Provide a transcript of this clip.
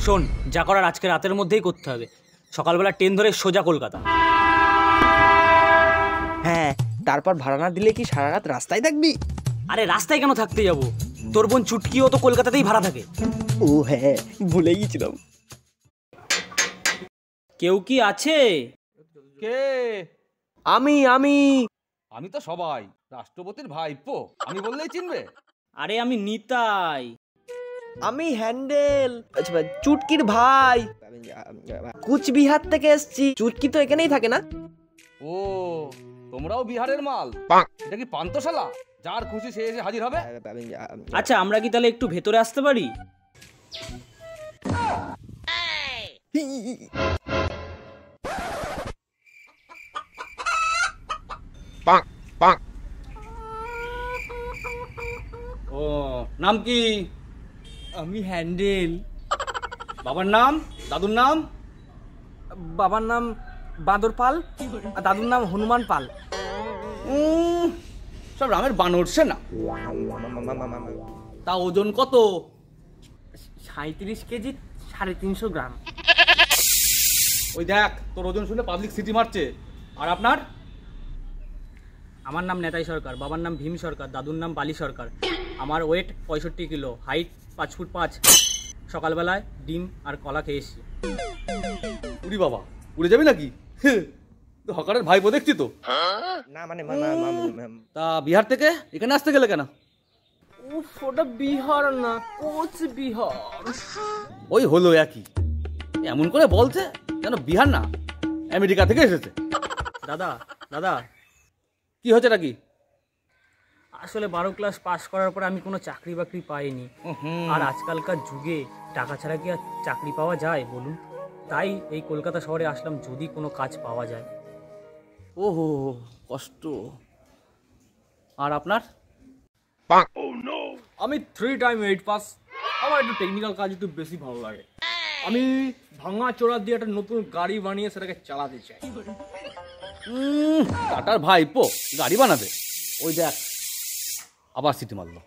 শোন, যা করার আজকে রাতের মধ্যেই করতে হবে। সকালবেলা ট্রেন ধরে সোজা কলকাতা। হ্যাঁ, তারপর ভাড়া না দিলে কি সারা রাত রাস্তায় থাকবি? আরে রাস্তায় কেন থাকতে যাব? তোর বোন চুটকিও তো কলকাতাতেই ভাড়া থাকে। ও হ্যাঁ, ভুলে গেছিলাম। কেউ কি আছে? কে? আমি আমি তো সবাই, রাষ্ট্রপতির ভাইপো। আমি বললেই চিনবে? আরে আমি নিতাই। আমি হ্যান্ডেল, চুটকির ভাই। কুচবিহার থেকে এসছি। চুটকি তো এখানেই থাকে না? ও, তোমরাও বিহারের মাল? এটা কি পান্তশালা? যার খুশি সে এসে হাজির হবে? আচ্ছা, আমরা কি তাহলে একটু ভেতরে আসতে পারি? ও, নাম কি? আমি হ্যান্ডেল। বাবার নাম, দাদুর নাম? বাবার নাম বাঁদর পাল আর দাদুর নাম হনুমান পাল। সব রামের বানরছে না। তা ওজন কত? 37 কেজি 350 গ্রাম। ওই দেখ, তোর ওজন শুনে পাবলিক সিটি মারছে। আর আপনার? আমার নাম নেতাই সরকার, বাবার নাম ভীম সরকার, দাদুর নাম বালি সরকার। আমার ওয়েট 65 কিলো, হাইট 5 ফুট 5। সকালবেলায় ডিম আর কলা খেয়েছি। উড়ি বাবা, উড়ে যাবি নাকি? তো হকারের ভাইপো দেখছি তো। না মানে তা বিহার থেকে এখানে আসতে গেলে কেন? উফ, ওটা বিহার না, কোচবিহার। ওই হলো একই। এমন করে বলছে যেন বিহার না আমেরিকা থেকে এসেছে। দাদা দাদা, কি হচ্ছে নাকি? আসলে 12 ক্লাস পাস করার পর আমি কোনো চাকরি বাকরি পাইনি। আর আজকালকার যুগে টাকা ছাড়া কি আর চাকরি পাওয়া যায় বলুন? তাই এই কলকাতা শহরে আসলাম, যদি কোনো কাজ পাওয়া যায়। ওহো, কষ্ট। আর আপনার? আমি 3 টাইম 8 পাস। আমার একটু টেকনিক্যাল কাজ একটু বেশি ভালো লাগে। আমি ভাঙা চোরা দিয়ে একটা নতুন গাড়ি বানিয়ে সেটাকে চালাতে চাই। টাটার ভাইপো গাড়ি বানাবে? ওই দেখ, আবার সিটি মারলো।